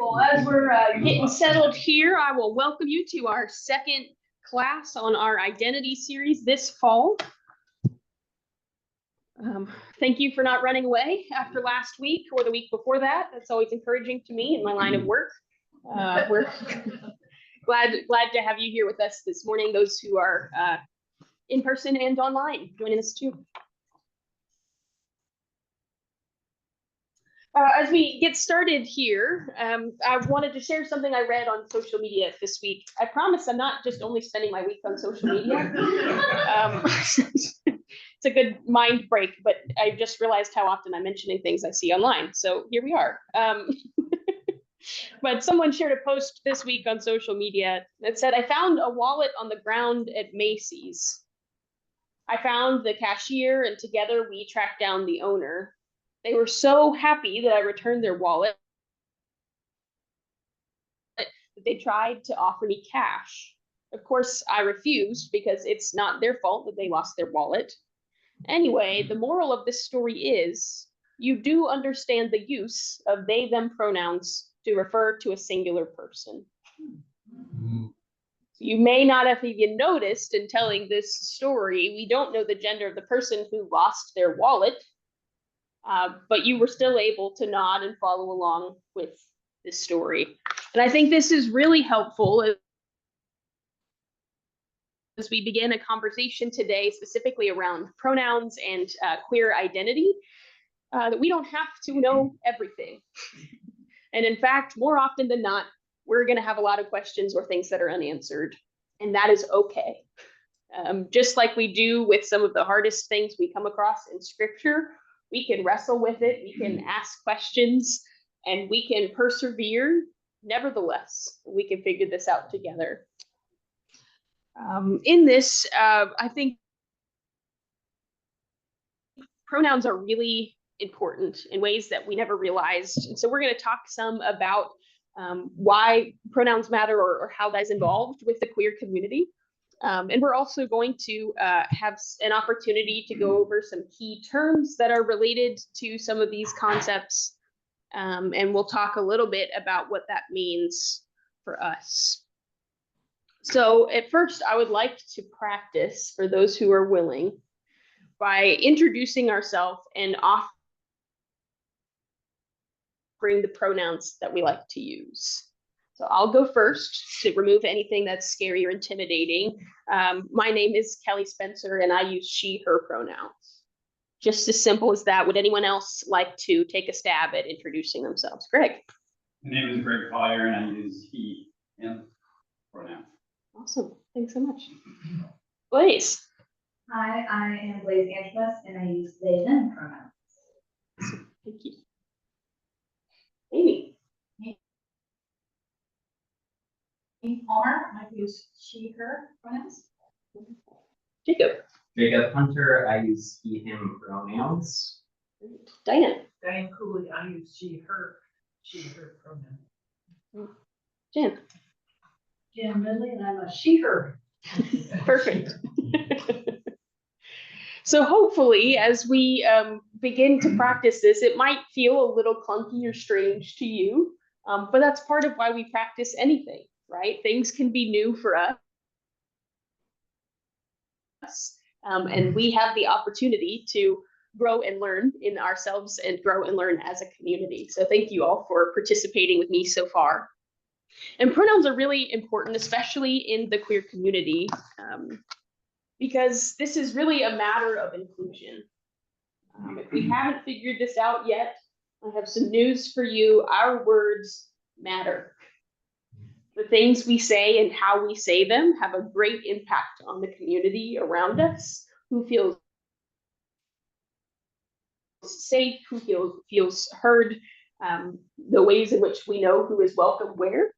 well, as we're getting settled here, I will welcome you to our second class on our identity series this fall. Thank you for not running away after last week or the week before that. That's always encouraging to me in my line of work. We're glad to have you here with us this morning, those who are in person and online joining us too. As we get started here, I wanted to share something I read on social media this week. I promise I'm not just only spending my week on social media. It's a good mind break, but I just realized how often I'm mentioning things I see online. So here we are. But someone shared a post this week on social media that said, I found a wallet on the ground at Macy's. I found the cashier and together we tracked down the owner. They were so happy that I returned their wallet that they tried to offer me cash. Of course, I refused because it's not their fault that they lost their wallet. Anyway, the moral of this story is you do understand the use of they, them pronouns to refer to a singular person. You may not have even noticed in telling this story, we don't know the gender of the person who lost their wallet. But you were still able to nod and follow along with this story. And I think this is really helpful as we begin a conversation today, specifically around pronouns and queer identity, that we don't have to know everything. And in fact, more often than not, we're going to have a lot of questions or things that are unanswered, and that is okay. Just like we do with some of the hardest things we come across in scripture, we can wrestle with it, we can ask questions, and we can persevere. Nevertheless, we can figure this out together. In this, I think pronouns are really important in ways that we never realized. And so we're going to talk some about why pronouns matter or how that's involved with the queer community. And we're also going to have an opportunity to go over some key terms that are related to some of these concepts. And we'll talk a little bit about what that means for us. So at first, I would like to practice, for those who are willing, by introducing ourselves and offering the pronouns that we like to use. So I'll go first to remove anything that's scary or intimidating. My name is Kelly Spencer, and I use she, her pronouns. Just as simple as that. Would anyone else like to take a stab at introducing themselves? Greg. My name is Greg Collier, and I use he, him pronouns. Awesome. Thanks so much. Blaze. Hi, I am Blaze Angeles, and I use they, them pronouns. Awesome. Thank you. Amy. Palmer, I use she, her pronouns. Jacob. Jacob Hunter, I use he, him pronouns. Diane. Diane Cooley, I use she, her pronoun. Jen. Jen Ridley, and I'm a she, her. Perfect. So hopefully, as we begin to practice this, it might feel a little clunky or strange to you, but that's part of why we practice anything, right? Things can be new for us. And we have the opportunity to grow and learn in ourselves and grow and learn as a community. So thank you all for participating with me so far. And pronouns are really important, especially in the queer community, because this is really a matter of inclusion. If we haven't figured this out yet, I have some news for you. Our words matter. The things we say and how we say them have a great impact on the community around us, who feels safe, who feels heard, the ways in which we know who is welcome where.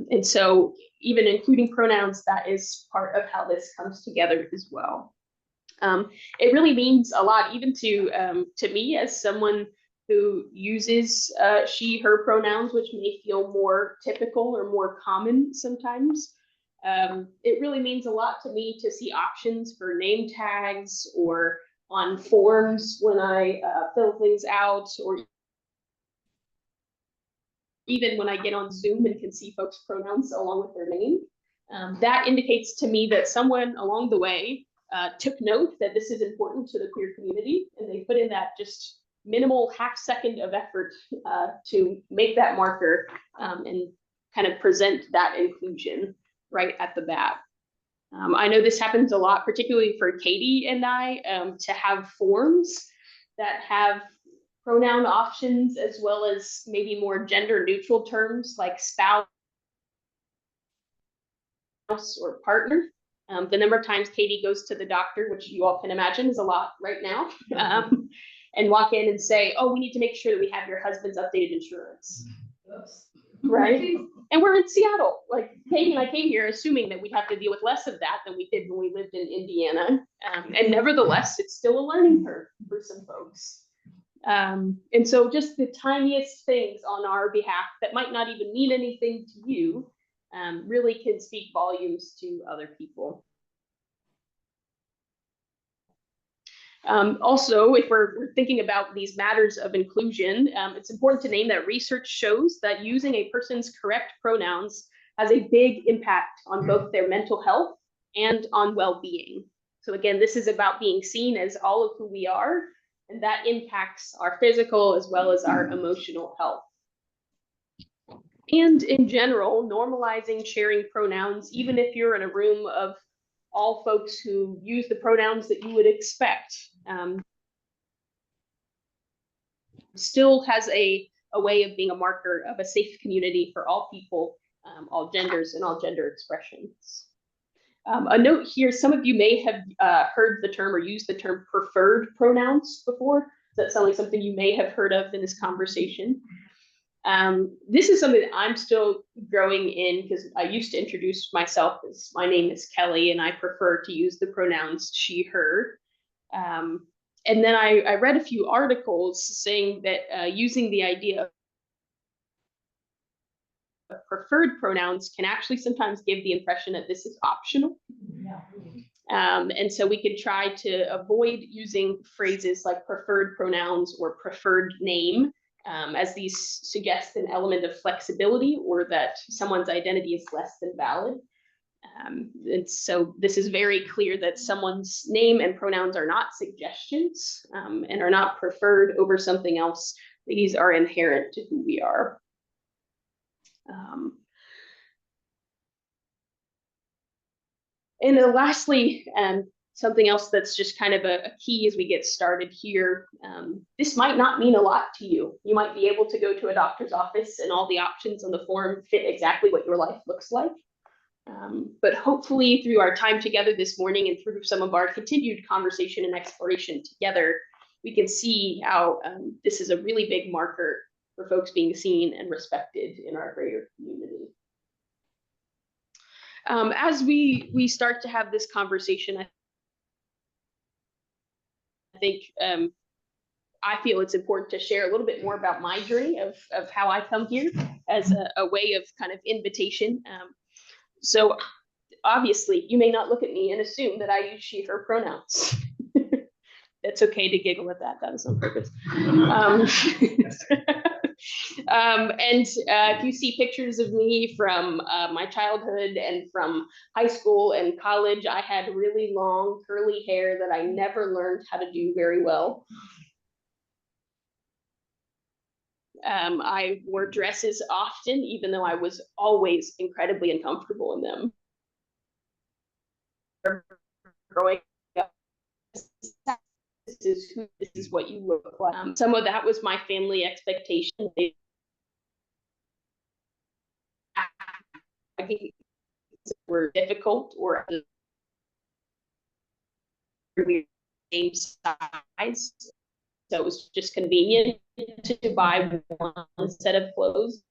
And so even including pronouns, that is part of how this comes together as well. It really means a lot, even to me as someone who uses she, her pronouns, which may feel more typical or more common sometimes. It really means a lot to me to see options for name tags or on forms when I fill things out, or even when I get on Zoom and can see folks' pronouns along with their name. That indicates to me that someone along the way took note that this is important to the queer community, and they put in that just minimal half second of effort to make that marker and kind of present that inclusion right at the bat. I know this happens a lot, particularly for Katie and I, to have forms that have pronoun options as well as maybe more gender neutral terms like spouse or partner. The number of times Katie goes to the doctor, which you all can imagine is a lot right now, and walk in and say, oh, we need to make sure that we have your husband's updated insurance. Oops. Right? And we're in Seattle. Like Katie and I came here assuming that we'd have to deal with less of that than we did when we lived in Indiana. And nevertheless, it's still a learning curve for some folks. And so just the tiniest things on our behalf that might not even mean anything to you really can speak volumes to other people. Also, if we're thinking about these matters of inclusion, it's important to name that research shows that using a person's correct pronouns has a big impact on both their mental health and on well-being. So again, this is about being seen as all of who we are, and that impacts our physical as well as our emotional health. And in general, normalizing sharing pronouns, even if you're in a room of all folks who use the pronouns that you would expect, still has a way of being a marker of a safe community for all people, all genders and all gender expressions. A note here, some of you may have heard the term or used the term preferred pronouns before. Does that sound like something you may have heard of in this conversation? This is something that I'm still growing in because I used to introduce myself as my name is Kelly and I prefer to use the pronouns she, her. And then I read a few articles saying that using the idea of preferred pronouns can actually sometimes give the impression that this is optional. And so we could try to avoid using phrases like preferred pronouns or preferred name, as these suggest an element of flexibility or that someone's identity is less than valid. And so this is very clear that someone's name and pronouns are not suggestions and are not preferred over something else. These are inherent to who we are. And then lastly, something else that's just kind of a key as we get started here. This might not mean a lot to you. You might be able to go to a doctor's office and all the options on the form fit exactly what your life looks like. But hopefully through our time together this morning and through some of our continued conversation and exploration together, we can see how this is a really big marker for folks being seen and respected in our greater community. As we start to have this conversation, I think I feel it's important to share a little bit more about my journey of how I come here as a way of kind of invitation. So obviously, you may not look at me and assume that I use she, her pronouns. It's okay to giggle at that. That was on purpose. And if you see pictures of me from my childhood and from high school and college, I had really long curly hair that I never learned how to do very well. I wore dresses often, even though I was always incredibly uncomfortable in them. Growing up, this is what you look like. Some of that was my family expectation. They were difficult or the same size. So it was just convenient to buy one set of clothes.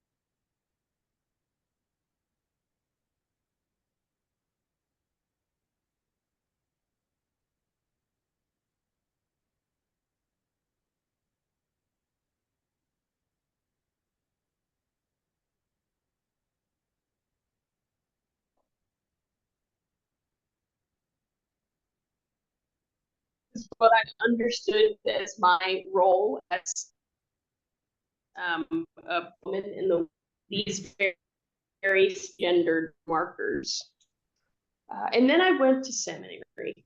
What I understood as my role as a woman in the these very gendered markers. And then I went to seminary,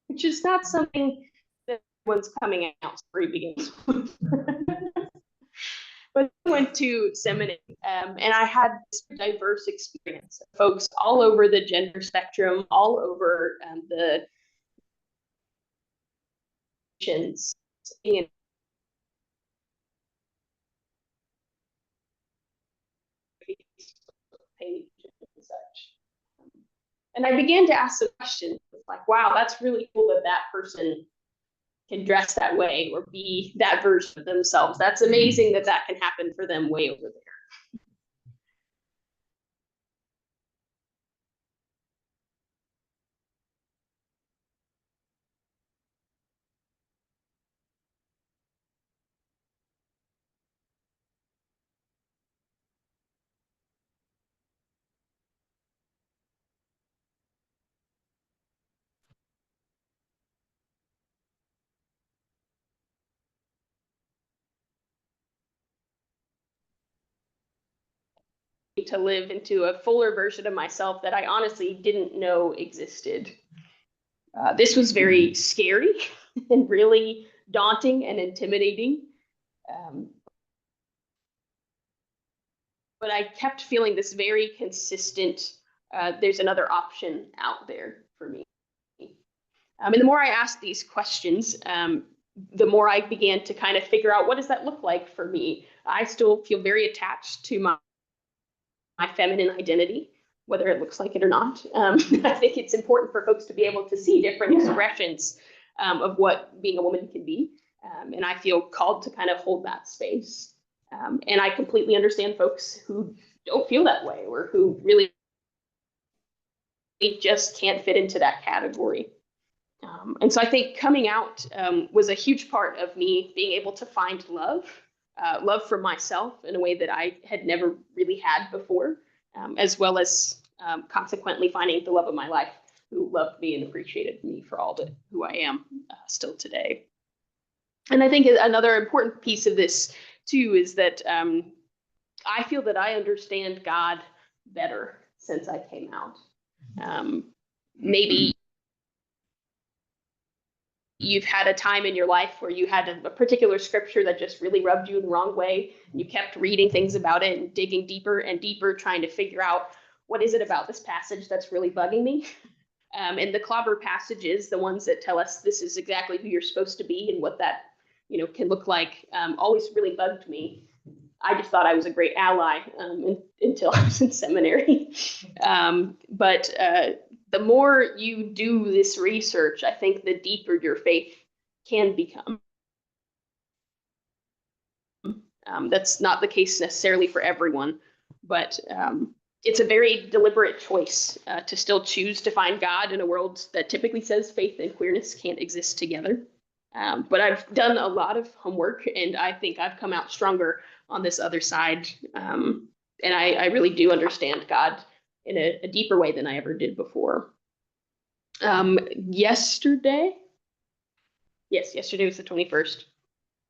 which is not something that everyone's coming out story begins with. But I went to seminary, and I had this diverse experience of folks all over the gender spectrum, all over the nations, and page and such. And I began to ask the question, like, wow, that's really cool that that person can dress that way or be that version of themselves. That's amazing that that can happen for them way over there. To live into a fuller version of myself that I honestly didn't know existed. This was very scary and really daunting and intimidating. But I kept feeling this very consistent, there's another option out there for me. And the more I asked these questions, the more I began to kind of figure out, what does that look like for me? I still feel very attached to my feminine identity, whether it looks like it or not. I think it's important for folks to be able to see different expressions of what being a woman can be. And I feel called to kind of hold that space. And I completely understand folks who don't feel that way or who really just can't fit into that category. And so I think coming out was a huge part of me being able to find love for myself in a way that I had never really had before, as well as consequently finding the love of my life, who loved me and appreciated me for all that who I am still today. And I think another important piece of this too is that I feel that I understand God better since I came out. Maybe you've had a time in your life where you had a particular scripture that just really rubbed you the wrong way. And you kept reading things about it and digging deeper and deeper, trying to figure out, what is it about this passage that's really bugging me? And the clobber passages, the ones that tell us this is exactly who you're supposed to be and what that can look like, always really bugged me. I just thought I was a great ally until I was in seminary. But the more you do this research, I think the deeper your faith can become. That's not the case necessarily for everyone, but it's a very deliberate choice to still choose to find God in a world that typically says faith and queerness can't exist together. But I've done a lot of homework, and I think I've come out stronger on this other side. And I really do understand God in a deeper way than I ever did before. Yesterday was the 21st.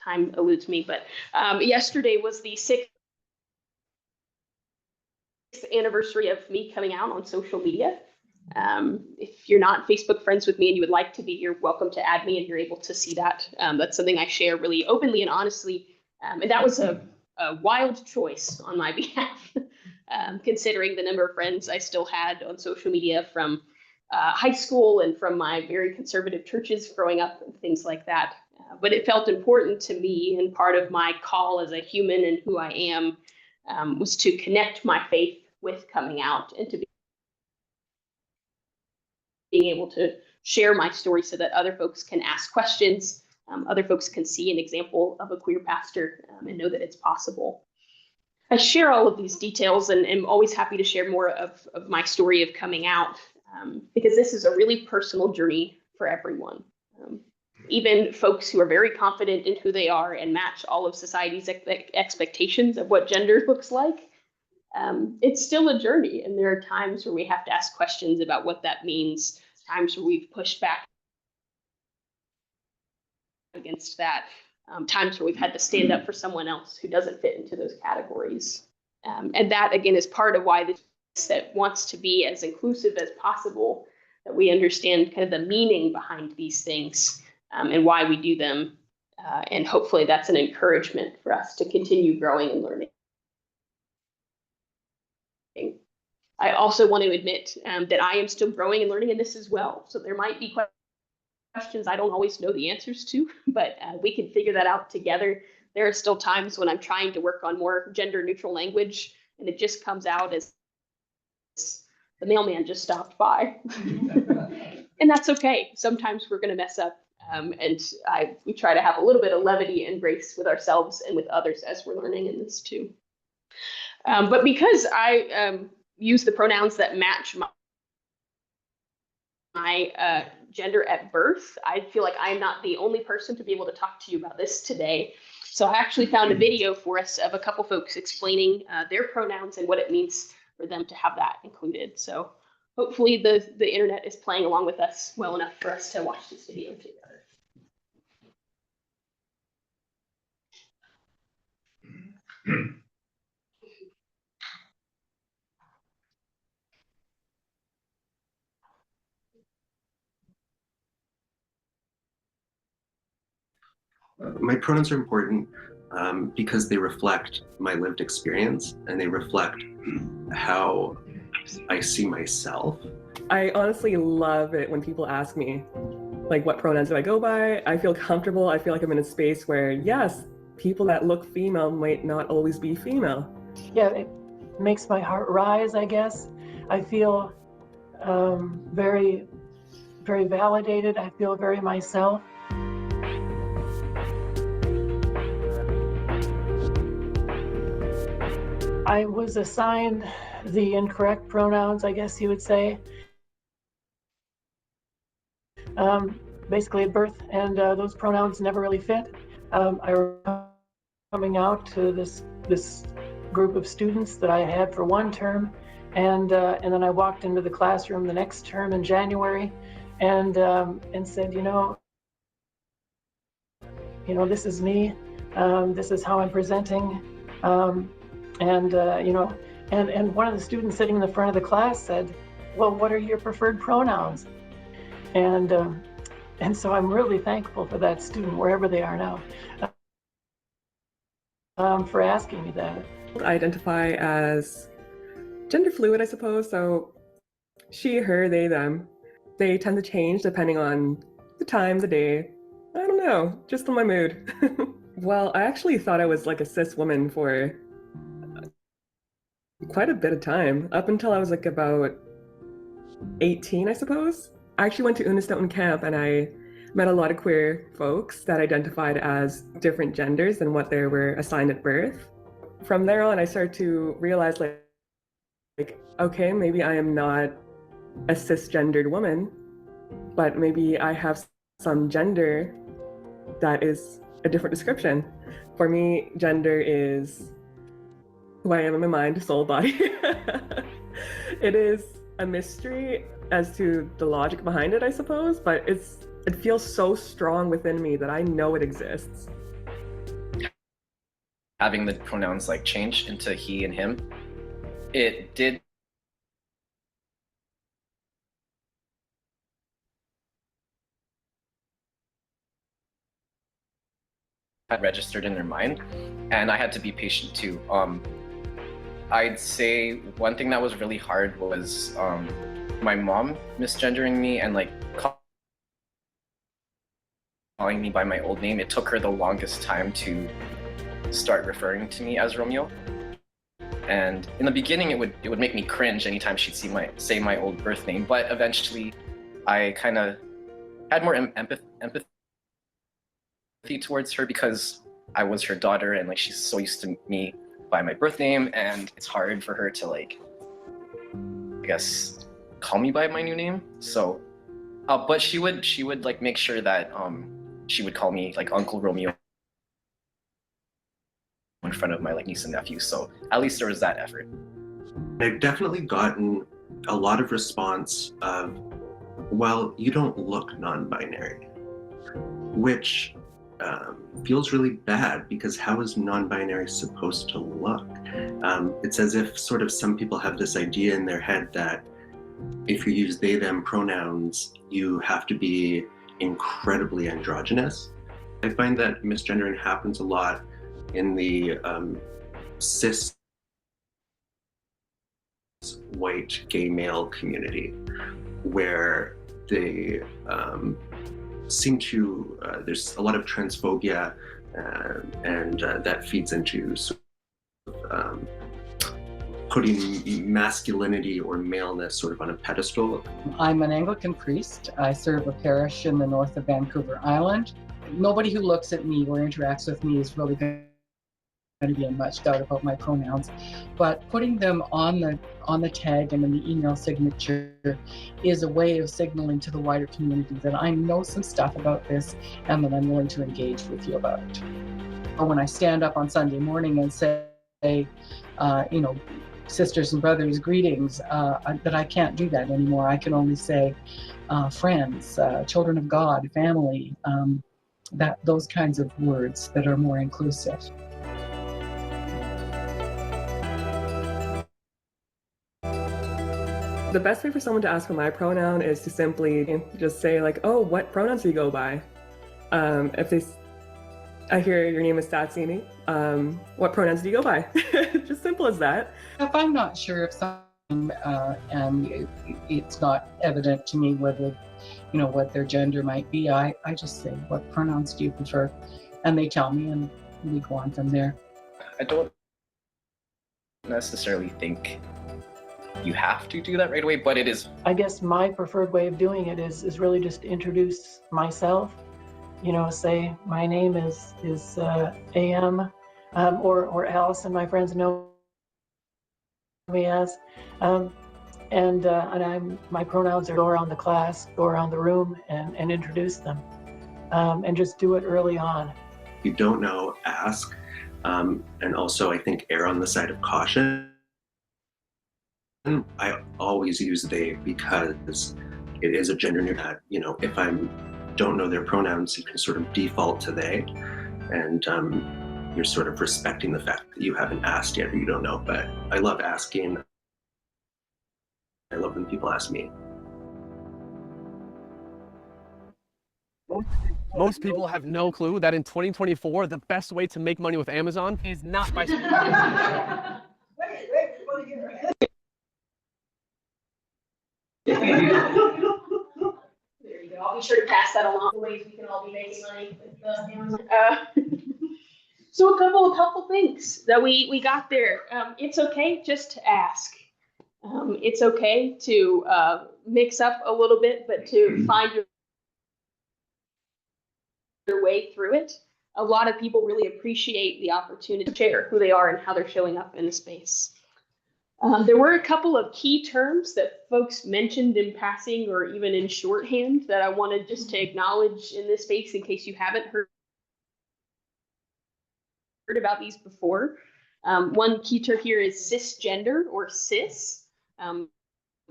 Time eludes me, but yesterday was the 6th anniversary of me coming out on social media. If you're not Facebook friends with me and you would like to be, you're welcome to add me and you're able to see that. That's something I share really openly and honestly. And that was a wild choice on my behalf, considering the number of friends I still had on social media from high school and from my very conservative churches growing up and things like that. But it felt important to me, and part of my call as a human and who I am was to connect my faith with coming out and to being able to share my story so that other folks can ask questions, other folks can see an example of a queer pastor and know that it's possible. I share all of these details and am always happy to share more of my story of coming out because this is a really personal journey for everyone. Even folks who are very confident in who they are and match all of society's expectations of what gender looks like, it's still a journey. And there are times where we have to ask questions about what that means, times where we've pushed back against that, times where we've had to stand up for someone else who doesn't fit into those categories. And that, again, is part of why this that wants to be as inclusive as possible, that we understand kind of the meaning behind these things and why we do them. And hopefully that's an encouragement for us to continue growing and learning. I also want to admit that I am still growing and learning in this as well. So there might be questions I don't always know the answers to, but we can figure that out together. There are still times when I'm trying to work on more gender neutral language and it just comes out as the mailman just stopped by. And that's okay. Sometimes we're going to mess up. And we try to have a little bit of levity and grace with ourselves and with others as we're learning in this too. But because I use the pronouns that match my gender at birth, I feel like I'm not the only person to be able to talk to you about this today. So I actually found a video for us of a couple folks explaining their pronouns and what it means for them to have that included. So hopefully the internet is playing along with us well enough for us to watch this video together. My pronouns are important because they reflect my lived experience and they reflect how I see myself. I honestly love it when people ask me, like, what pronouns do I go by? I feel comfortable. I feel like I'm in a space where, yes, people that look female might not always be female. Yeah, it makes my heart rise, I guess. I feel very, very validated. I feel very myself. I was assigned the incorrect pronouns, I guess you would say, basically at birth, and those pronouns never really fit. I remember coming out to this group of students that I had for one term, and then I walked into the classroom the next term in January, and said, you know, this is me. This is how I'm presenting. And one of the students sitting in the front of the class said, well, what are your preferred pronouns? And so I'm really thankful for that student, wherever they are now, for asking me that. I identify as gender fluid, I suppose. So she, her, they, them. They tend to change depending on the time, the day. I don't know, just on my mood. Well, I actually thought I was like a cis woman for quite a bit of time, up until I was like about 18, I suppose. I actually went to Unistoten camp and I met a lot of queer folks that identified as different genders than what they were assigned at birth. From there on, I started to realize like, okay, maybe I am not a cisgendered woman, but maybe I have some gender that is a different description. For me, gender is who I am in my mind, soul, body. It is a mystery as to the logic behind it, I suppose, but it feels so strong within me that I know it exists. Having the pronouns like change into he and him, it did registered in their mind, and I had to be patient too. I'd say one thing that was really hard was my mom misgendering me and like calling me by my old name. It took her the longest time to start referring to me as Romeo. And in the beginning, it would make me cringe anytime she'd say my old birth name. But eventually, I kind of had more empathy towards her because I was her daughter, and like she's so used to me by my birth name, and it's hard for her to like, I guess, call me by my new name. So, but she would like make sure that she would call me like Uncle Romeo in front of my like niece and nephew. So at least there was that effort. I've definitely gotten a lot of response of, well, you don't look non-binary, which feels really bad, because how is non-binary supposed to look? It's as if sort of some people have this idea in their head that if you use they, them pronouns, you have to be incredibly androgynous. I find that misgendering happens a lot in the cis white gay male community, where they seem to, there's a lot of transphobia, and that feeds into sort of, putting masculinity or maleness sort of on a pedestal. I'm an Anglican priest. I serve a parish in the north of Vancouver Island. Nobody who looks at me or interacts with me is really going to be in much doubt about my pronouns, but putting them on the tag and in the email signature is a way of signaling to the wider community that I know some stuff about this and that I'm willing to engage with you about it. Or when I stand up on Sunday morning and say, you know, sisters and brothers, greetings, that I can't do that anymore. I can only say friends, children of God, family, those kinds of words that are more inclusive. The best way for someone to ask for my pronoun is to simply just say like, oh, what pronouns do you go by? I hear your name is Statsini, what pronouns do you go by? Just simple as that. If I'm not sure of something and it's not evident to me whether, you know, what their gender might be, I just say, what pronouns do you prefer? And they tell me, and we go on from there. I don't necessarily think you have to do that right away, but it is. I guess my preferred way of doing it is really just to introduce myself. You know, say my name is AM, or Alice, and my friends know me as, and my pronouns are go around the class, go around the room, and introduce them, and just do it early on. If you don't know, ask, and also I think err on the side of caution. I always use they, because it is a gender neutral. You know, if I don't know their pronouns, you can sort of default to they, and you're sort of respecting the fact that you haven't asked yet or you don't know. But I love asking. I love when people ask me. Most people have no clue that in 2024, the best way to make money with Amazon is not by. There you go. I'll be sure to pass that along the ways we can all be making money with Amazon. So a couple of helpful things that we got there. It's okay just to ask. It's okay to mix up a little bit, but to find your way through it. A lot of people really appreciate the opportunity to share who they are and how they're showing up in the space. There were a couple of key terms that folks mentioned in passing or even in shorthand that I wanted just to acknowledge in this space in case you haven't heard about these before. One key term here is cisgender or cis,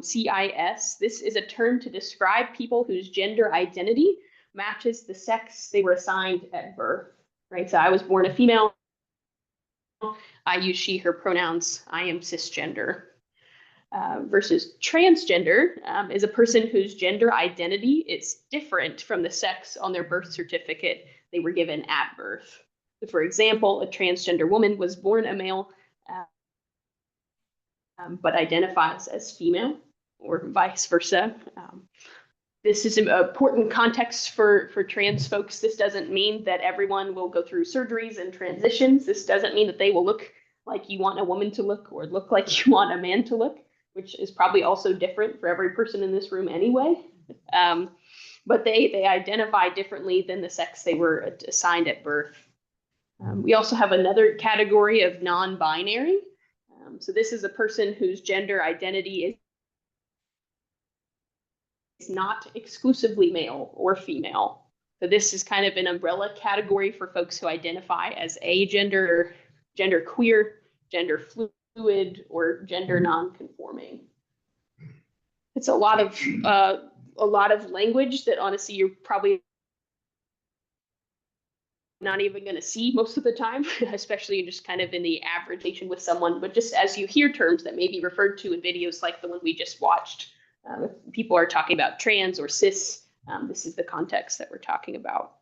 CIS. This is a term to describe people whose gender identity matches the sex they were assigned at birth, right? So I was born a female. I use she, her pronouns. I am cisgender. Versus transgender is a person whose gender identity is different from the sex on their birth certificate they were given at birth. So for example, a transgender woman was born a male, but identifies as female, or vice versa. This is an important context for trans folks. This doesn't mean that everyone will go through surgeries and transitions. This doesn't mean that they will look like you want a woman to look or look like you want a man to look, which is probably also different for every person in this room anyway. But they identify differently than the sex they were assigned at birth. We also have another category of non-binary. So this is a person whose gender identity is not exclusively male or female. So this is kind of an umbrella category for folks who identify as agender, gender queer, gender fluid, or gender non-conforming. It's a lot of language that honestly you're probably not even going to see most of the time, especially just kind of in the averagation with someone. But just as you hear terms that may be referred to in videos like the one we just watched, if people are talking about trans or cis, this is the context that we're talking about.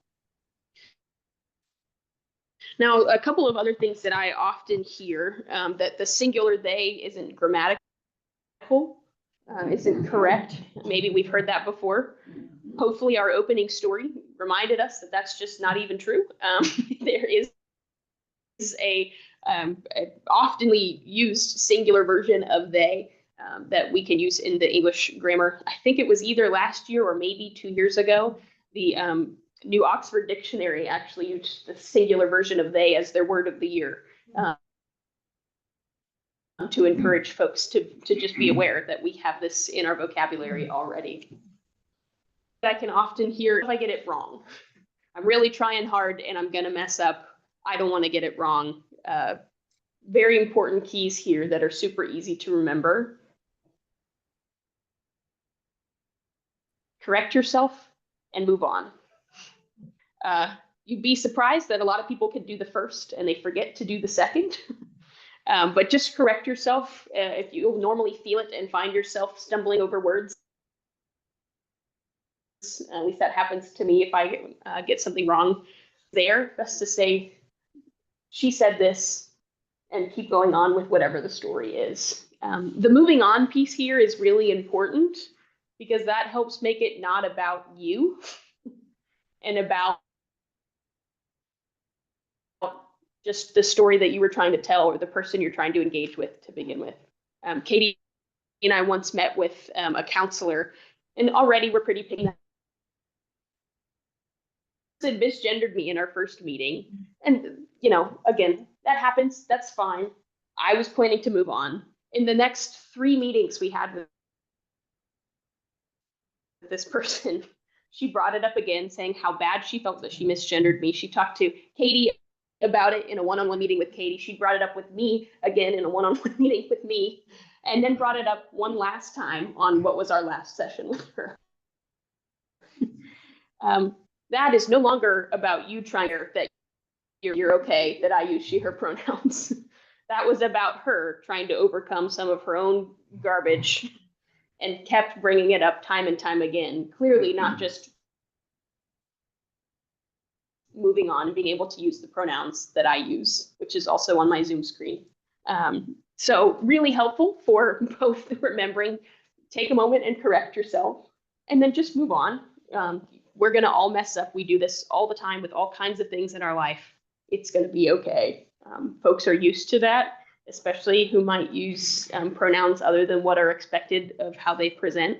Now, a couple of other things that I often hear, that the singular they isn't grammatical, isn't correct. Maybe we've heard that before. Hopefully our opening story reminded us that that's just not even true. There is a oftenly used singular version of they that we can use in the English grammar. I think it was either last year or maybe 2 years ago. The New Oxford Dictionary actually used the singular version of they as their word of the year, to encourage folks to just be aware that we have this in our vocabulary already. I can often hear, if I get it wrong, I'm really trying hard and I'm gonna mess up. I don't want to get it wrong. Very important keys here that are super easy to remember. Correct yourself and move on. You'd be surprised that a lot of people can do the first and they forget to do the second. But just correct yourself if you normally feel it and find yourself stumbling over words. At least that happens to me if I get something wrong there. Best to say, she said this, and keep going on with whatever the story is. The moving on piece here is really important because that helps make it not about you and about just the story that you were trying to tell or the person you're trying to engage with to begin with. Katie and I once met with a counselor, and already we're pretty picky. Had misgendered me in our first meeting, and you know, again, that happens. That's fine. I was planning to move on. In the next 3 meetings we had with this person, she brought it up again, saying how bad she felt that she misgendered me. She talked to Katie about it in a one-on-one meeting with Katie. She brought it up with me again in a one-on-one meeting with me, and then brought it up one last time on what was our last session with her. That is no longer about you trying to that you're okay that I use she, her pronouns. That was about her trying to overcome some of her own garbage and kept bringing it up time and time again. Clearly not just moving on and being able to use the pronouns that I use, which is also on my Zoom screen. So really helpful for both remembering, take a moment and correct yourself, and then just move on. We're gonna all mess up. We do this all the time with all kinds of things in our life. It's gonna be okay. Folks are used to that, especially who might use pronouns other than what are expected of how they present.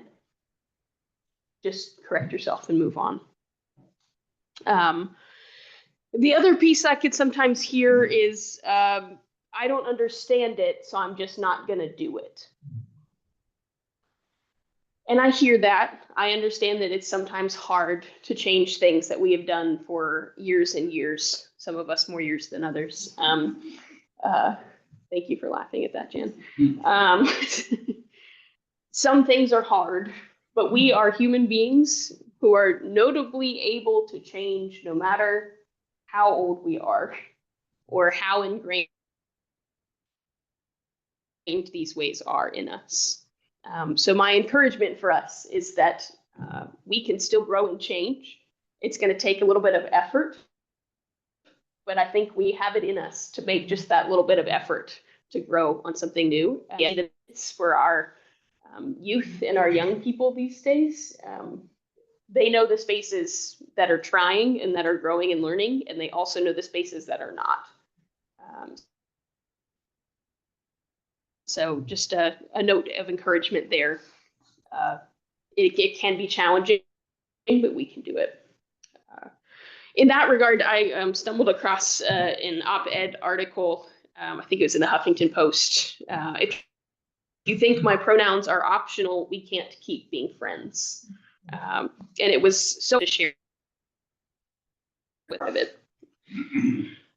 Just correct yourself and move on. The other piece I could sometimes hear is, I don't understand it, so I'm just not gonna do it. And I hear that. I understand that it's sometimes hard to change things that we have done for years and years, some of us more years than others. Thank you for laughing at that, Jan. Some things are hard, but we are human beings who are notably able to change no matter how old we are or how ingrained these ways are in us. So my encouragement for us is that we can still grow and change. It's going to take a little bit of effort, but I think we have it in us to make just that little bit of effort to grow on something new. And it's for our youth and our young people these days. They know the spaces that are trying and that are growing and learning, and they also know the spaces that are not. So just a note of encouragement there. It can be challenging, but we can do it. In that regard, I stumbled across an op-ed article, I think it was in the Huffington Post. If you think my pronouns are optional, we can't keep being friends. And it was so to share with it.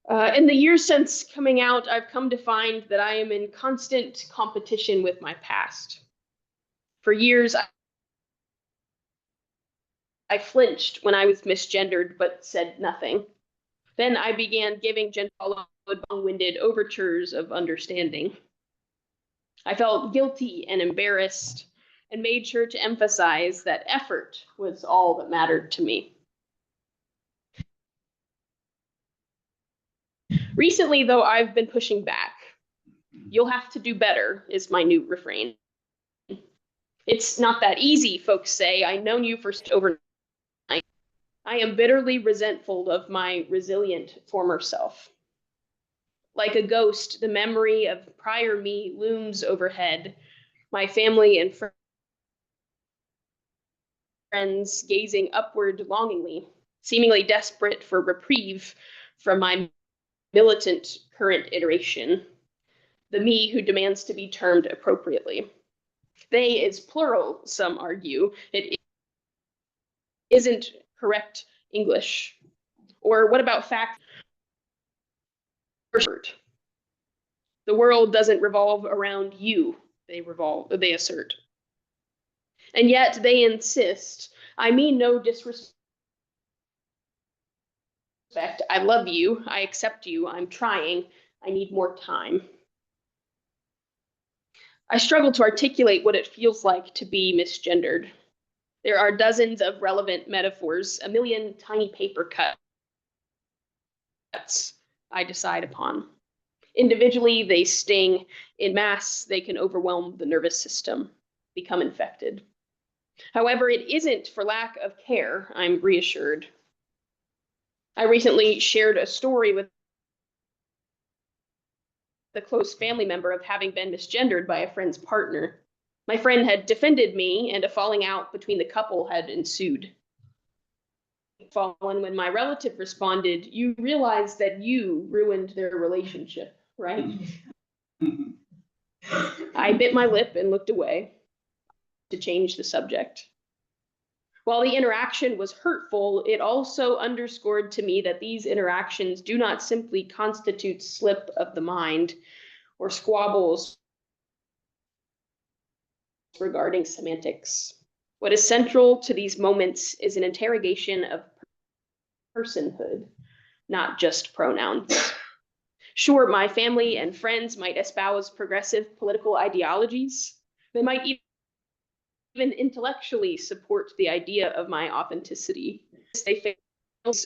In the years since coming out, I've come to find that I am in constant competition with my past. For years, I flinched when I was misgendered, but said nothing. Then I began giving long-winded overtures of understanding. I felt guilty and embarrassed and made sure to emphasize that effort was all that mattered to me. Recently, though, I've been pushing back. You'll have to do better, is my new refrain. It's not that easy, folks say. I've known you for overnight. I am bitterly resentful of my resilient former self. Like a ghost, the memory of prior me looms overhead, my family and friends gazing upward longingly, seemingly desperate for reprieve from my militant current iteration, the me who demands to be termed appropriately. They is plural, some argue. It isn't correct English. Or what about fact? The world doesn't revolve around you, they assert. And yet they insist. I mean no disrespect. I love you. I accept you. I'm trying. I need more time. I struggle to articulate what it feels like to be misgendered. There are dozens of relevant metaphors, a million tiny paper cuts I decide upon. Individually, they sting. In mass, they can overwhelm the nervous system, become infected. However, it isn't for lack of care, I'm reassured. I recently shared a story with a close family member of having been misgendered by a friend's partner. My friend had defended me, and a falling out between the couple had ensued. Fallen when my relative responded, "You realize that you ruined their relationship, right?" I bit my lip and looked away to change the subject. While the interaction was hurtful, it also underscored to me that these interactions do not simply constitute slip of the mind or squabbles regarding semantics. What is central to these moments is an interrogation of personhood, not just pronouns. Sure, my family and friends might espouse progressive political ideologies. They might even intellectually support the idea of my authenticity. They fail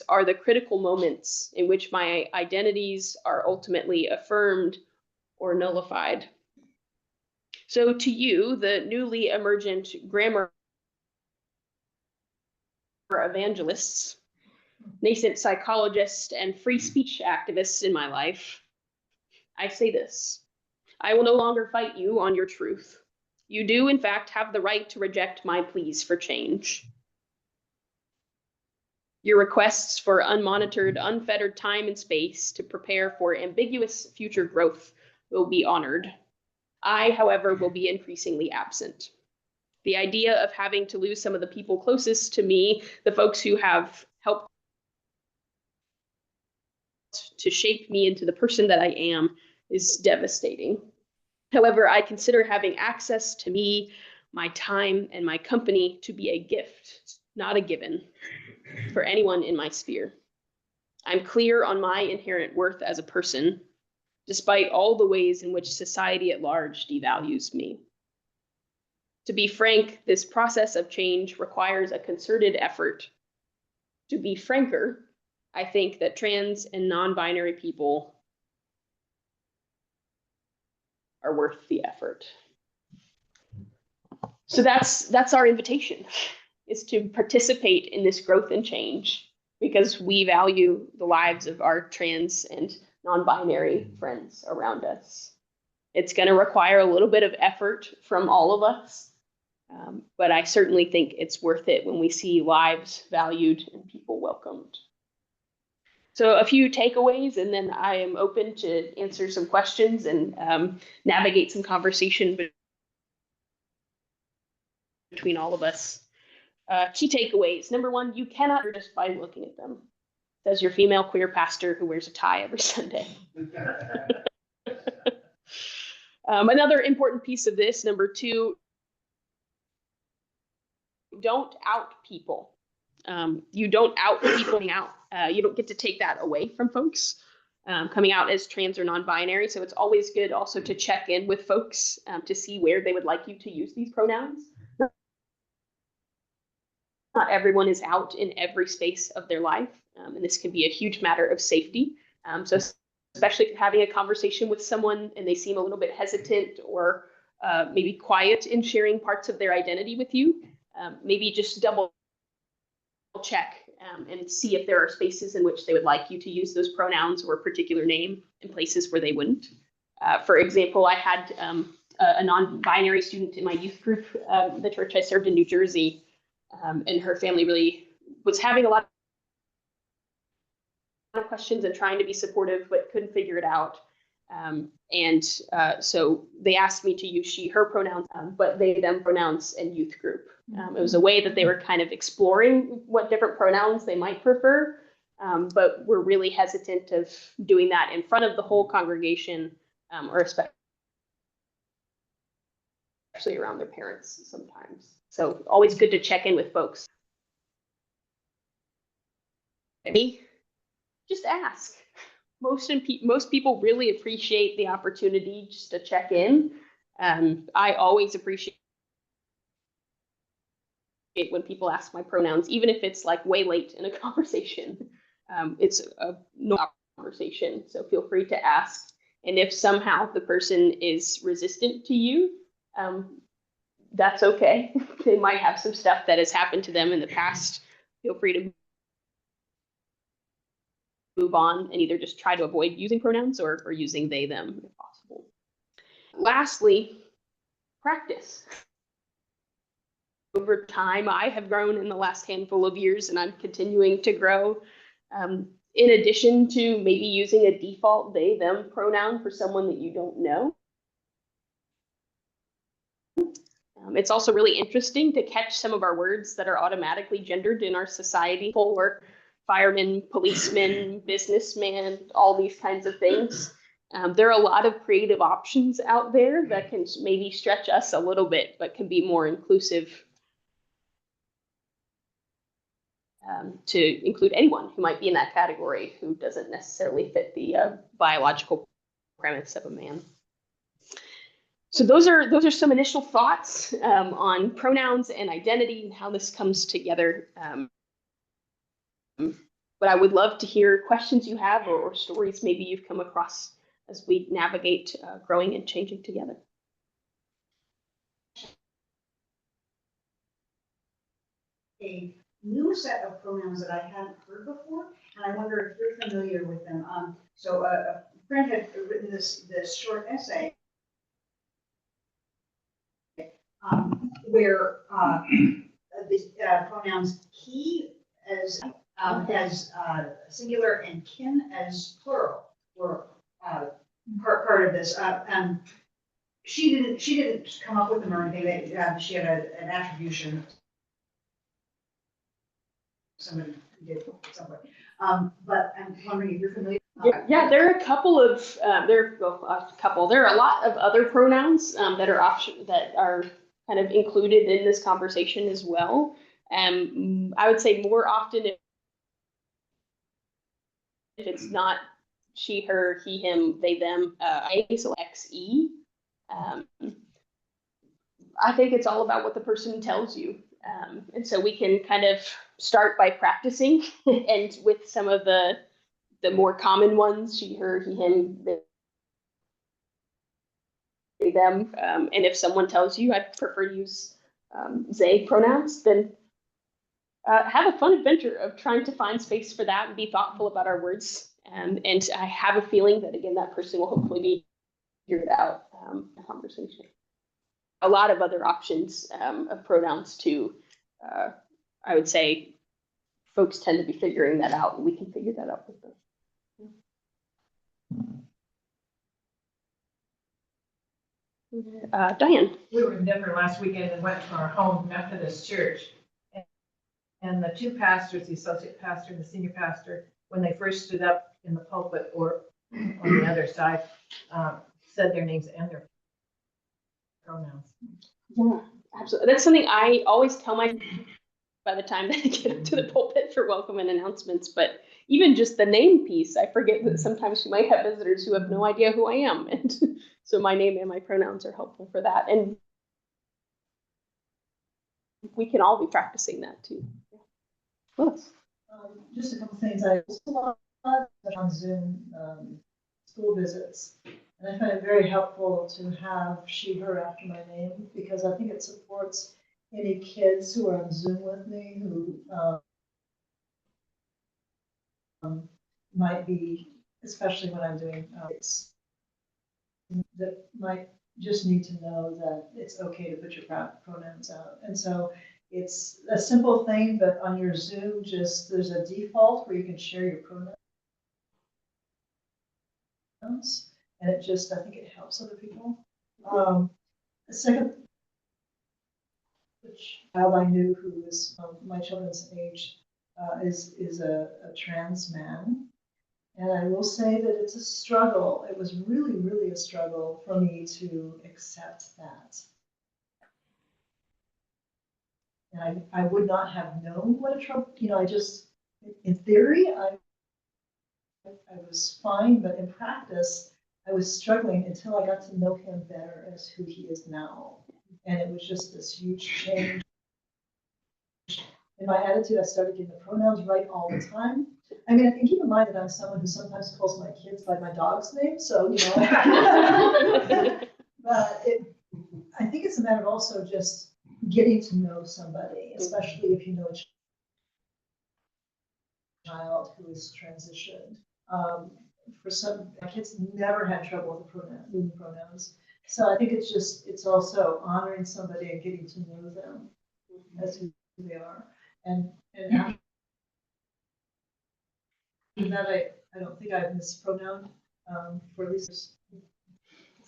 are the critical moments in which my identities are ultimately affirmed or nullified. So to you, the newly emergent grammar evangelists, nascent psychologists, and free speech activists in my life, I say this: I will no longer fight you on your truth. You do, in fact, have the right to reject my pleas for change. Your requests for unmonitored, unfettered time and space to prepare for ambiguous future growth will be honored. I, however, will be increasingly absent. The idea of having to lose some of the people closest to me, the folks who have helped to shape me into the person that I am, is devastating. However, I consider having access to me, my time, and my company to be a gift, not a given, for anyone in my sphere. I'm clear on my inherent worth as a person, despite all the ways in which society at large devalues me. To be frank, this process of change requires a concerted effort. To be franker, I think that trans and non-binary people are worth the effort. So that's our invitation, is to participate in this growth and change, because we value the lives of our trans and non-binary friends around us. It's going to require a little bit of effort from all of us, but I certainly think it's worth it when we see lives valued and people welcomed. So a few takeaways, and then I am open to answer some questions and navigate some conversation between all of us. Key takeaways. Number one, you cannot just by looking at them. Says your female queer pastor who wears a tie every Sunday. Another important piece of this, number two, don't out people. You don't out people coming out. You don't get to take that away from folks coming out as trans or non-binary. So it's always good also to check in with folks to see where they would like you to use these pronouns. Not everyone is out in every space of their life, and this can be a huge matter of safety. So especially if you're having a conversation with someone and they seem a little bit hesitant or maybe quiet in sharing parts of their identity with you, maybe just double check and see if there are spaces in which they would like you to use those pronouns or a particular name and places where they wouldn't. For example, I had a non-binary student in my youth group, the church I served in New Jersey, and her family really was having a lot of questions and trying to be supportive, but couldn't figure it out. So they asked me to use she, her pronouns, but they, them pronouns and youth group. It was a way that they were kind of exploring what different pronouns they might prefer, but were really hesitant of doing that in front of the whole congregation, or especially around their parents sometimes. So always good to check in with folks. Maybe just ask. Most people really appreciate the opportunity just to check in. I always appreciate when people ask my pronouns, even if it's like way late in a conversation. It's a no conversation, so feel free to ask. And if somehow the person is resistant to you, that's okay. They might have some stuff that has happened to them in the past. Feel free to move on and either just try to avoid using pronouns or using they, them if possible. Lastly, practice. Over time, I have grown in the last handful of years and I'm continuing to grow. In addition to maybe using a default they, them pronoun for someone that you don't know. It's also really interesting to catch some of our words that are automatically gendered in our society, or fireman, policeman, businessman, all these kinds of things. There are a lot of creative options out there that can maybe stretch us a little bit, but can be more inclusive to include anyone who might be in that category who doesn't necessarily fit the biological premise of a man. So those are some initial thoughts on pronouns and identity and how this comes together. But I would love to hear questions you have or stories maybe you've come across as we navigate growing and changing together. A new set of pronouns that I hadn't heard before, and I wonder if you're familiar with them. So a friend had written this short essay where the pronouns he as singular and kin as plural were part of this. She didn't come up with them or anything. She had an attribution. Somebody did somewhere. But I'm wondering if you're familiar. Yeah, there are a couple of there are a lot of other pronouns that are kind of included in this conversation as well. I would say more often if it's not she, her, he, him, they, them, so XE. I think it's all about what the person tells you. And so we can kind of start by practicing and with some of the more common ones, she, her, he, him, they, them. And if someone tells you I prefer to use they pronouns, then have a fun adventure of trying to find space for that and be thoughtful about our words. And I have a feeling that, again, that person will hopefully be figured out in conversation. A lot of other options of pronouns too. I would say folks tend to be figuring that out, and we can figure that out with them. Diane. We were in Denver last weekend and went to our home Methodist church. And the two pastors, the associate pastor and the senior pastor, when they first stood up in the pulpit or on the other side, said their names and their pronouns. Yeah, absolutely. That's something I always tell my by the time they get up to the pulpit for welcome and announcements. But even just the name piece, I forget that sometimes you might have visitors who have no idea who I am. And so my name and my pronouns are helpful for that. And we can all be practicing that too. Yes. Just a couple things. I also on Zoom school visits, and I find it very helpful to have she, her after my name, because I think it supports any kids who are on Zoom with me who might be, especially when I'm doing that might just need to know that it's okay to put your pronouns out. And so it's a simple thing, but on your Zoom, just there's a default where you can share your pronouns. And it just, I think it helps other people. The second, which child I knew who was my children's age is a trans man. And I will say that it's a struggle. It was really, really a struggle for me to accept that. And I would not have known what a trouble, I just, in theory, I was fine, but in practice, I was struggling until I got to know him better as who he is now. And it was just this huge change in my attitude. I started getting the pronouns right all the time. I mean, and keep in mind that I'm someone who sometimes calls my kids by my dog's name, so, but I think it's a matter of also just getting to know somebody, especially if you know a child who is transitioned. For some, my kids never had trouble with the pronouns. So I think it's also honoring somebody and getting to know them as who they are. And after that, I don't think I've mispronounced for these.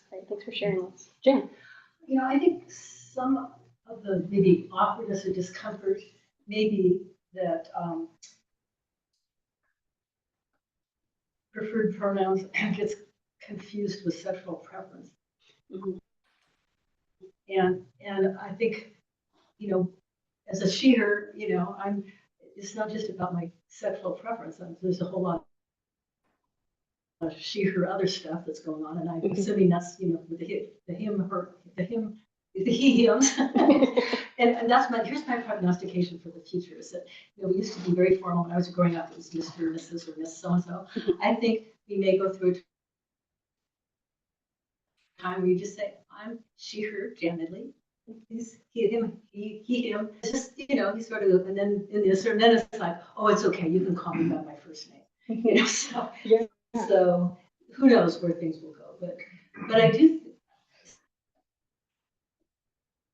Thanks for sharing this. Jen. I think some of the maybe awkwardness or discomfort may be that preferred pronouns gets confused with sexual preference. Mm-hmm. And I think, as a she, her, it's not just about my sexual preference. There's a whole lot of she, her, other stuff that's going on. And I'm assuming that's, with the him, her, the he, hims. and here's my prognostication for the future is that, we used to be very formal when I was growing up. It was Mr. or Mrs. or Miss so-and-so. I think we may go through a time where you just say, I'm she, her, Janet. He's he, him, him. It's just, he sort of, and then then it's like, oh, it's okay. You can call me by my first name. So, yeah. So who knows where things will go, but I do.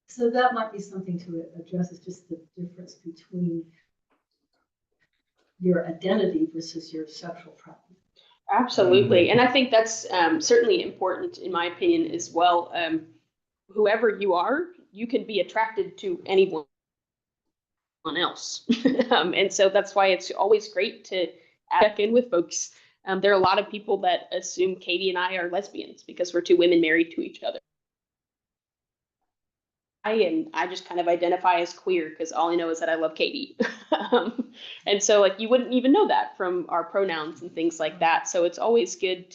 So that might be something to address, is just the difference between your identity versus your sexual preference. Absolutely. And I think that's certainly important, in my opinion, as well. Whoever you are, you can be attracted to anyone else. And so that's why it's always great to check in with folks. There are a lot of people that assume Katie and I are lesbians because we're two women married to each other. And I just kind of identify as queer because all I know is that I love Katie. And so you wouldn't even know that from our pronouns and things like that. So it's always good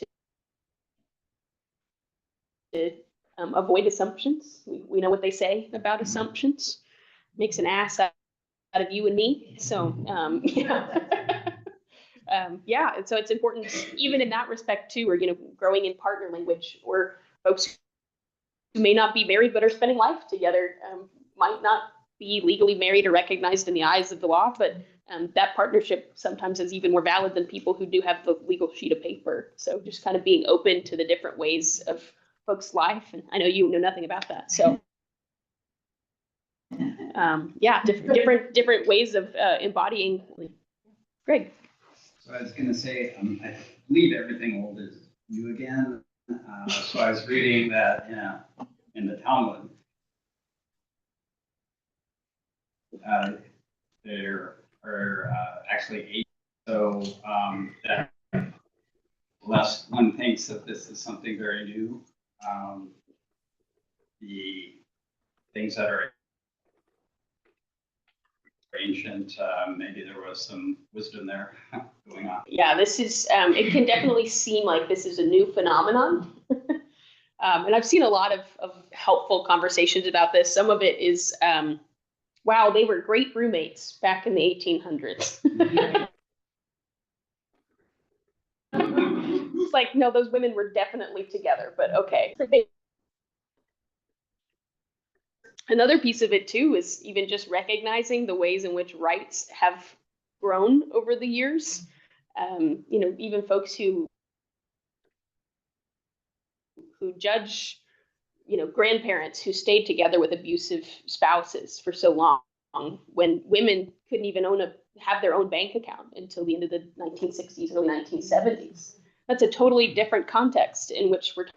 to avoid assumptions. We know what they say about assumptions. Makes an ass out of you and me. So yeah. And so it's important, even in that respect too, or growing in partner language, or folks who may not be married but are spending life together, might not be legally married or recognized in the eyes of the law, but that partnership sometimes is even more valid than people who do have the legal sheet of paper. So just kind of being open to the different ways of folks' life. And I know you know nothing about that. So yeah, different ways of embodying. Greg. So I was going to say, I believe everything old is new again. So I was reading that in the Talmud, there are actually 8. So that unless one thinks that this is something very new, the things that are ancient, maybe there was some wisdom there going on. Yeah, this is, it can definitely seem like this is a new phenomenon. And I've seen a lot of helpful conversations about this. Some of it is, wow, they were great roommates back in the 1800s. It's like, no, those women were definitely together, but okay. Another piece of it too is even just recognizing the ways in which rights have grown over the years. You know, even folks who judge, you know, grandparents who stayed together with abusive spouses for so long, when women couldn't even have their own bank account until the end of the 1960s, early 1970s. That's a totally different context in which we're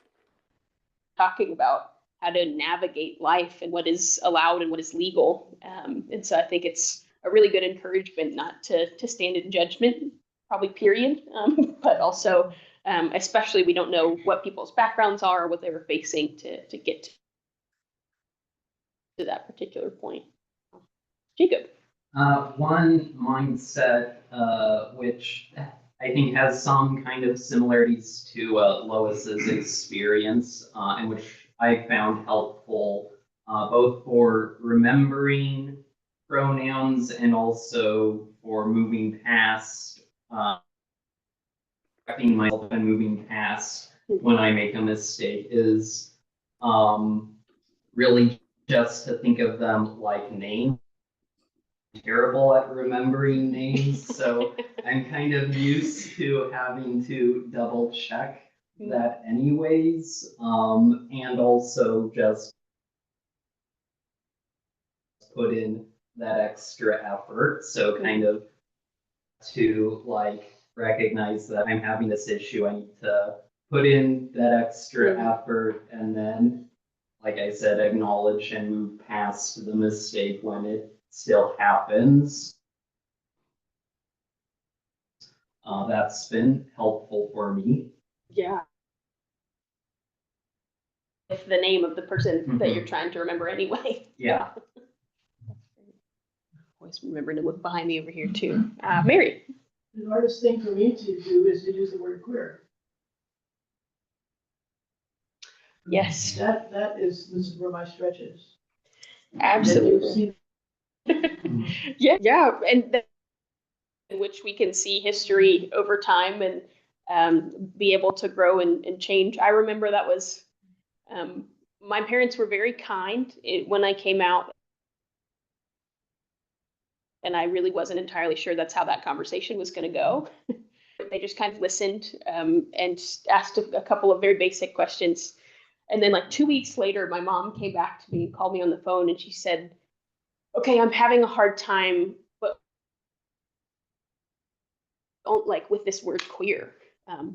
talking about how to navigate life and what is allowed and what is legal. And so I think it's a really good encouragement not to stand in judgment, probably period, but also especially we don't know what people's backgrounds are or what they were facing to get to that particular point. Jacob. One mindset which I think has some kind of similarities to Lois's experience, and which I found helpful both for remembering pronouns and also for moving past, correcting myself and moving past when I make a mistake, is really just to think of them like names. Terrible at remembering names, so I'm kind of used to having to double check that anyways, and also just put in that extra effort. So kind of to like recognize that I'm having this issue, I need to put in that extra effort, and then, like I said, acknowledge and move past the mistake when it still happens. That's been helpful for me. Yeah. If the name of the person that you're trying to remember anyway. Yeah. Always remember to look behind me over here too. Mary. The hardest thing for me to do is to use the word queer. Yes. This is where my stretch is. Absolutely. Yeah, and in which we can see history over time and be able to grow and change. I remember that was, my parents were very kind when I came out, and I really wasn't entirely sure that's how that conversation was going to go. They just kind of listened and asked a couple of very basic questions. And then like 2 weeks later, my mom came back to me and called me on the phone, and she said, okay, I'm having a hard time, but don't like with this word queer,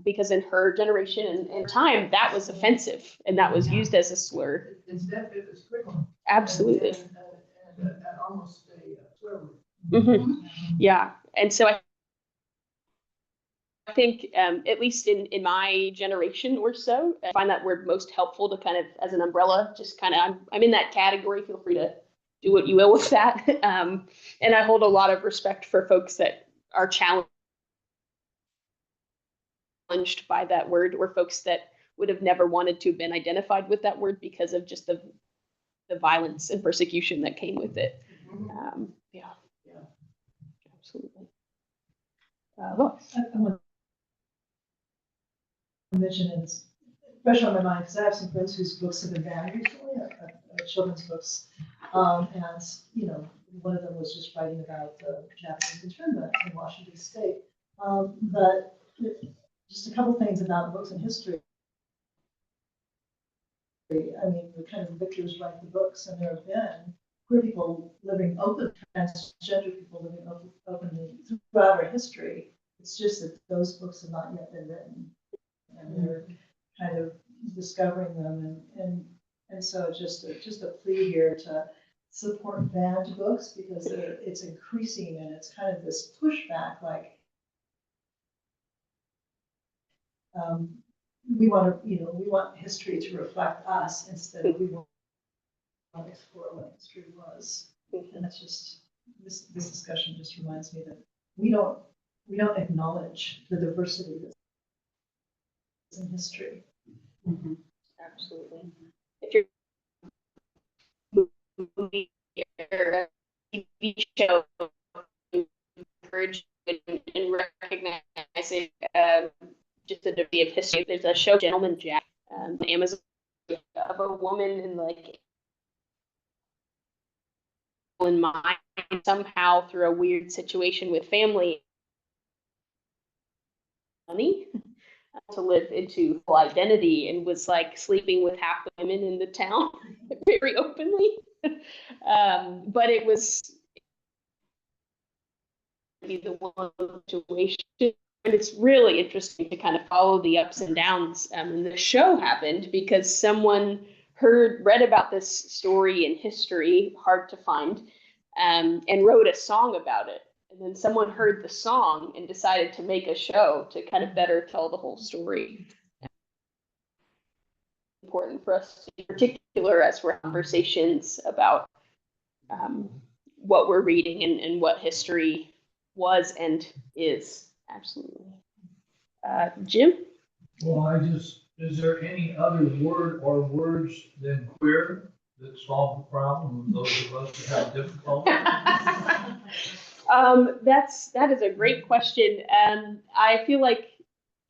because in her generation and time, that was offensive and that was used as a slur. It's curriculum. Absolutely. And almost a swear word. Yeah, and so I think at least in my generation or so, I find that word most helpful to kind of as an umbrella, just kind of, I'm in that category, feel free to do what you will with that. And I hold a lot of respect for folks that are challenged by that word, or folks that would have never wanted to have been identified with that word because of just the violence and persecution that came with it. Yeah, absolutely. Lois. I want to mention it's fresh on my mind because I have some friends whose books have been banned recently, children's books, and you know, one of them was just writing about the Japanese internment in Washington State. But just a couple things about books and history. I mean, the kind of victors write the books, and there have been queer people living open, transgender people living openly throughout our history. It's just that those books have not yet been written, and they're kind of discovering them, and so just a plea here to support banned books, because it's increasing, and it's kind of this pushback, like we want to, we want history to reflect us instead of we want to explore what history was, and it's just this discussion just reminds me that we don't acknowledge the diversity that's in history. Absolutely. If you're movie or a TV show, encourage and recognize it, just a diversity of history. There's a show, Gentleman Jack, on Amazon, of a woman in like in mind somehow through a weird situation with family money to live into full identity, and was like sleeping with half the women in the town very openly. But it was the one situation, and it's really interesting to kind of follow the ups and downs. And the show happened because someone read about this story in history, hard to find, and wrote a song about it. And then someone heard the song and decided to make a show to kind of better tell the whole story. Important for us, in particular, as we're conversations about what we're reading and what history was and is. Absolutely. Jim? Well, is there any other word or words than queer that solve the problem of those of us that have difficulty? That is a great question. I feel like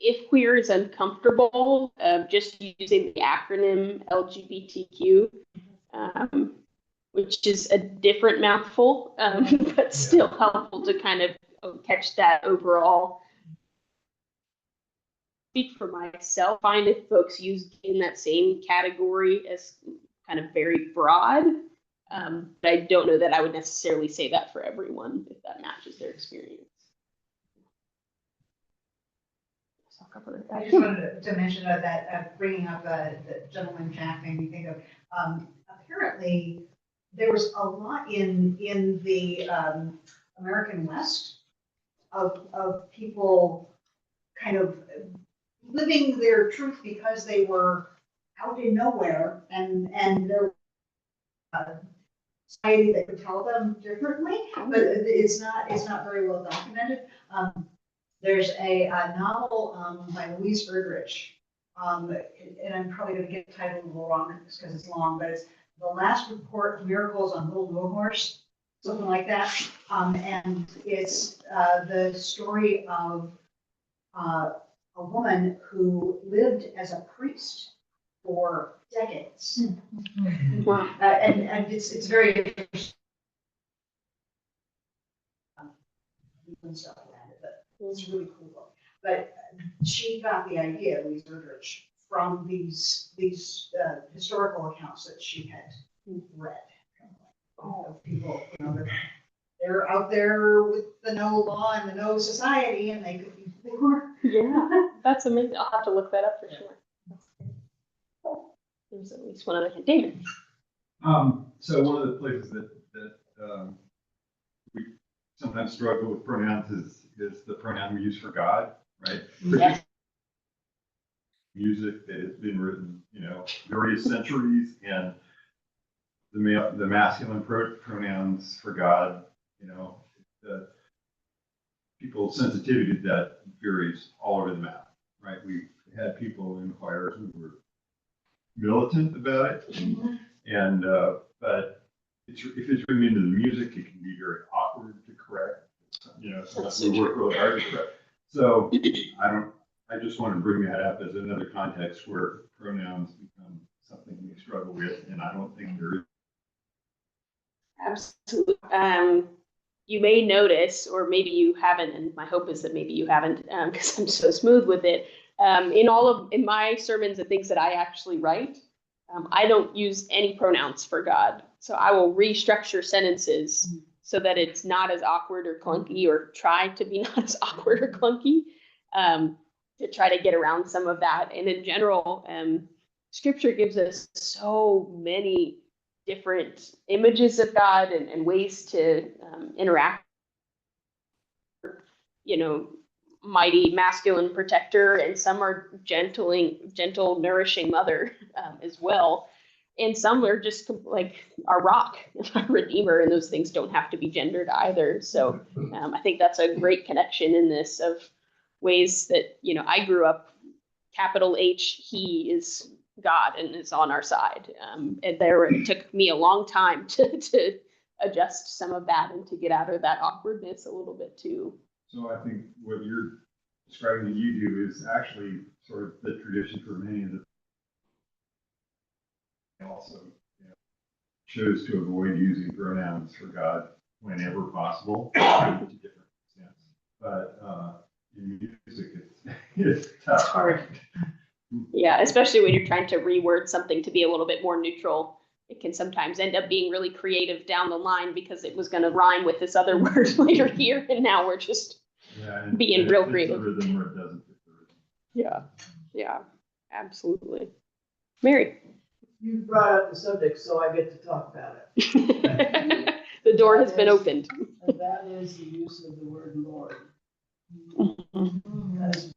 if queer is uncomfortable, just using the acronym LGBTQ, which is a different mouthful, but still helpful to kind of catch that overall. Speak for myself, I find if folks use in that same category as kind of very broad, but I don't know that I would necessarily say that for everyone if that matches their experience. So I'll cover that. I just wanted to mention that bringing up the Gentleman Jack made me think of, apparently there was a lot in the American West of people kind of living their truth because they were out in nowhere, and there was society that could tell them differently, but it's not very well documented. There's a novel by Louise Erdrich, and I'm probably going to get the title a little wrong because it's long, but it's The Last Report of Miracles on Little No Horse, something like that. And it's the story of a woman who lived as a priest for decades. Wow. And it's very interesting. Stuff around it, but it's really cool. But she got the idea, Louise Erdrich, from these historical accounts that she had read of people, they're out there with the no law and the no society, and they could be poor. Yeah, that's amazing. I'll have to look that up for sure. There's at least one other thing. David. So one of the places that we sometimes struggle with pronouns is the pronoun we use for God, right? Yes. Music that has been written, various centuries, and the masculine pronouns for God, the people's sensitivity to that varies all over the map, right? We had people in choirs who were militant about it, and but if it's written into the music, it can be very awkward to correct. Sometimes we work really hard to correct. So I just want to bring that up as another context where pronouns become something we struggle with, and I don't think there is. Absolutely. You may notice, or maybe you haven't, and my hope is that maybe you haven't, because I'm so smooth with it. In my sermons and things that I actually write, I don't use any pronouns for God. So I will restructure sentences so that it's not as awkward or clunky, or try to be not as awkward or clunky, to try to get around some of that. And in general, Scripture gives us so many different images of God and ways to interact. Mighty masculine protector, and some are gentle, nourishing mother as well. And some are just like our rock, our redeemer, and those things don't have to be gendered either. So I think that's a great connection in this of ways that, you know, I grew up, capital H, he is God and is on our side. And it took me a long time to adjust some of that and to get out of that awkwardness a little bit too. So I think what you're describing that you do is actually sort of the tradition for many of the also, you know, chose to avoid using pronouns for God whenever possible to different extents. But in music, it's tough. It's hard. Yeah, especially when you're trying to reword something to be a little bit more neutral. It can sometimes end up being really creative down the line because it was going to rhyme with this other word later here, and now we're just being real creative. The rhythm or it doesn't fit the rhythm. Yeah, yeah, absolutely. Mary. You brought up the subject, so I get to talk about it. The door has been opened. And that is the use of the word Lord. That is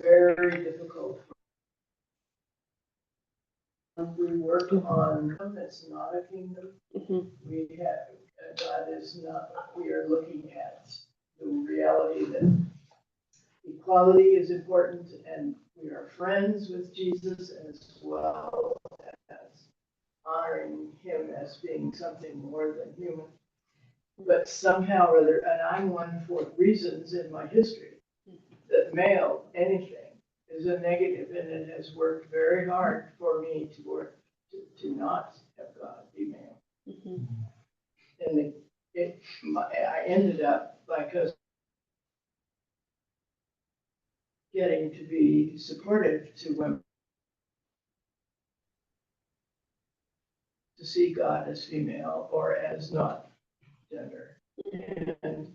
very difficult. We work on it's not a kingdom. We have God is not. We are looking at the reality that equality is important, and we are friends with Jesus as well as honoring him as being something more than human. But somehow or other, and I'm one for reasons in my history, that male anything is a negative, and it has worked very hard for me to work to not have God be male. And I ended up because getting to be supportive to women, to see God as female or as not gender, and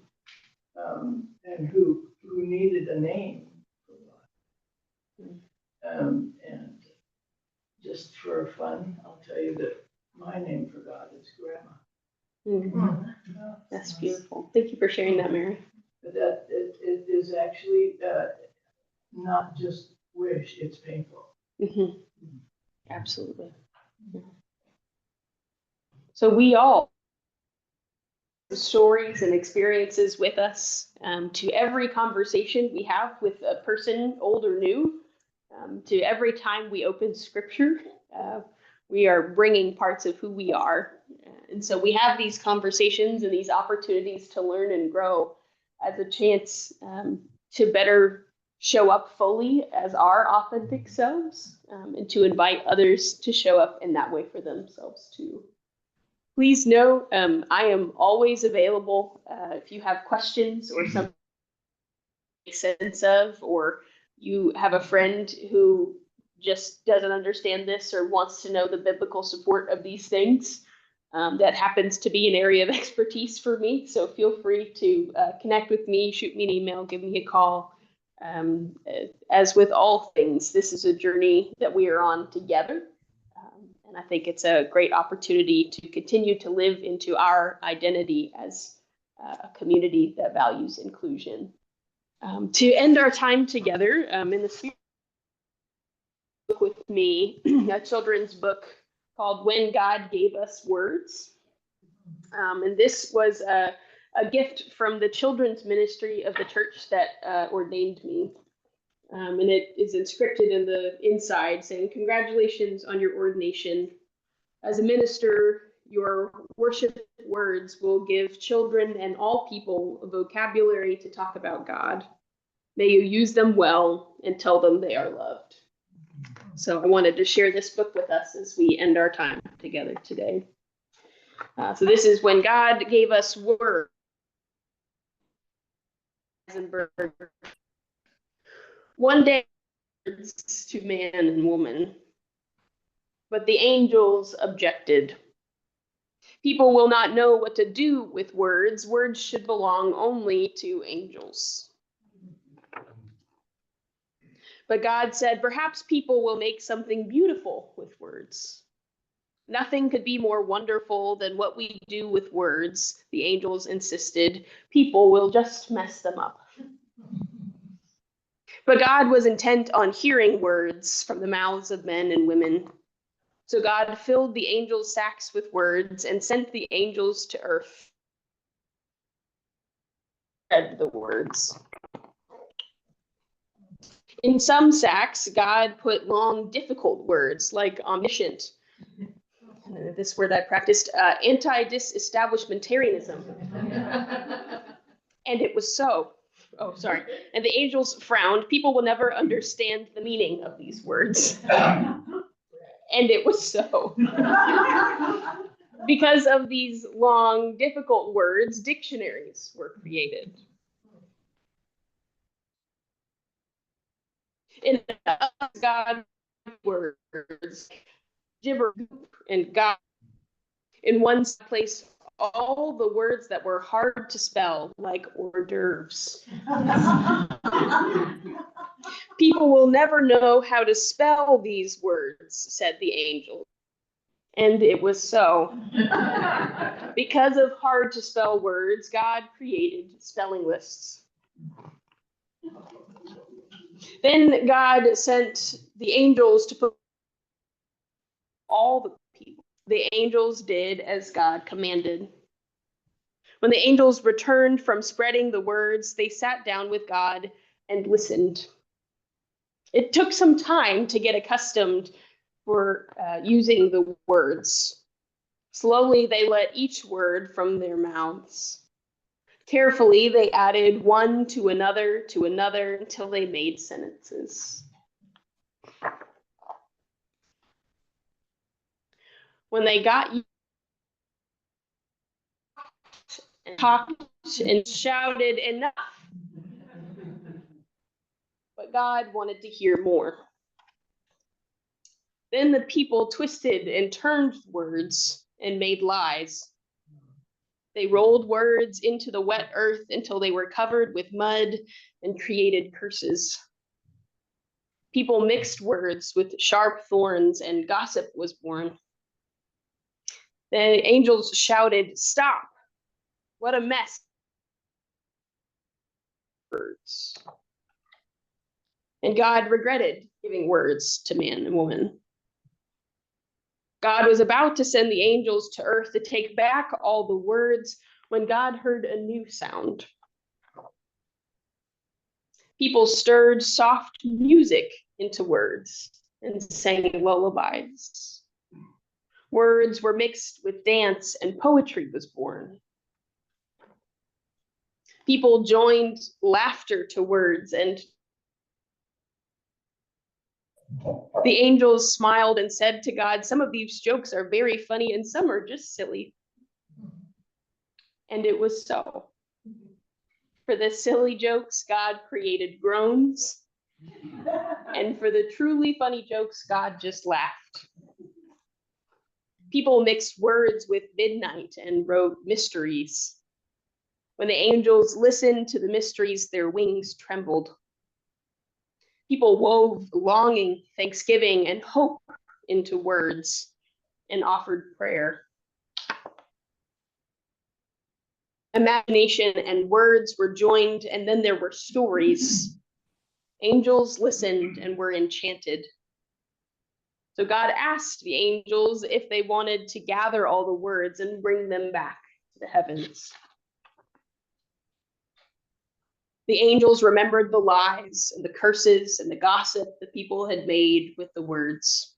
who needed a name for God. And just for fun, I'll tell you that my name for God is Grandma. That's beautiful. Thank you for sharing that, Mary. But that it is actually not just wish, it's painful. Absolutely. So we all stories and experiences with us to every conversation we have with a person, old or new, to every time we open scripture, we are bringing parts of who we are. And so we have these conversations and these opportunities to learn and grow as a chance to better show up fully as our authentic selves, and to invite others to show up in that way for themselves too. Please know I am always available if you have questions or something to make sense of, or you have a friend who just doesn't understand this or wants to know the biblical support of these things. That happens to be an area of expertise for me. So feel free to connect with me, shoot me an email, give me a call. As with all things, this is a journey that we are on together. And I think it's a great opportunity to continue to live into our identity as a community that values inclusion. To end our time together in the spirit book with me, a children's book called When God Gave Us Words. And this was a gift from the children's ministry of the church that ordained me. And it is inscripted in the inside saying, "Congratulations on your ordination. As a minister, your worship words will give children and all people a vocabulary to talk about God. May you use them well and tell them they are loved." So I wanted to share this book with us as we end our time together today. So this is When God Gave Us Words. One day, words to man and woman, but the angels objected. People will not know what to do with words. Words should belong only to angels. But God said, perhaps people will make something beautiful with words. Nothing could be more wonderful than what we do with words, the angels insisted. People will just mess them up. But God was intent on hearing words from the mouths of men and women. So God filled the angels' sacks with words and sent the angels to earth. Read the words. In some sacks, God put long, difficult words like omniscient. This word I practiced, anti-disestablishmentarianism. And it was so. Oh, sorry. And the angels frowned. People will never understand the meaning of these words. And it was so. Because of these long, difficult words, dictionaries were created. In God words, gibber and God. In one place, all the words that were hard to spell, like hors d'oeuvres. People will never know how to spell these words, said the angel. And it was so. Because of hard to spell words, God created spelling lists. Then God sent the angels to put all the people. The angels did as God commanded. When the angels returned from spreading the words, they sat down with God and listened. It took some time to get accustomed for using the words. Slowly, they let each word from their mouths. Carefully, they added one to another until they made sentences. When they got and talked and shouted enough, but God wanted to hear more. Then the people twisted and turned words and made lies. They rolled words into the wet earth until they were covered with mud and created curses. People mixed words with sharp thorns, and gossip was born. The angels shouted, "Stop! What a mess!" Words. And God regretted giving words to man and woman. God was about to send the angels to earth to take back all the words when God heard a new sound. People stirred soft music into words and sang lullabies. Words were mixed with dance and poetry was born. People joined laughter to words, and the angels smiled and said to God, "Some of these jokes are very funny and some are just silly." And it was so. For the silly jokes, God created groans. And for the truly funny jokes, God just laughed. People mixed words with midnight and wrote mysteries. When the angels listened to the mysteries, their wings trembled. People wove longing, thanksgiving, and hope into words and offered prayer. Imagination and words were joined, and then there were stories. Angels listened and were enchanted. So God asked the angels if they wanted to gather all the words and bring them back to the heavens. The angels remembered the lies and the curses and the gossip the people had made with the words.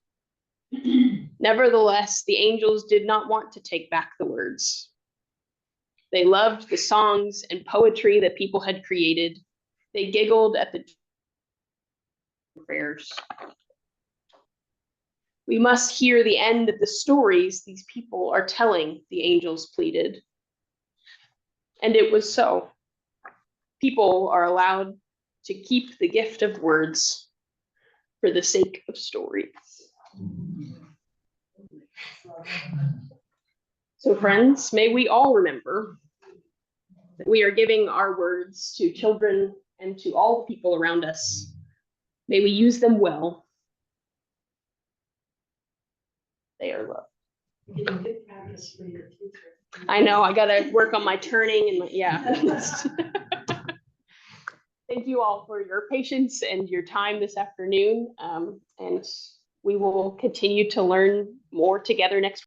Nevertheless, the angels did not want to take back the words. They loved the songs and poetry that people had created. They giggled at the prayers. "We must hear the end of the stories these people are telling," the angels pleaded. And it was so. People are allowed to keep the gift of words for the sake of stories. So friends, may we all remember that we are giving our words to children and to all the people around us. May we use them well. They are loved. Getting good practice for your future. I know, I gotta work on my turning and yeah. Thank you all for your patience and your time this afternoon. And we will continue to learn more together next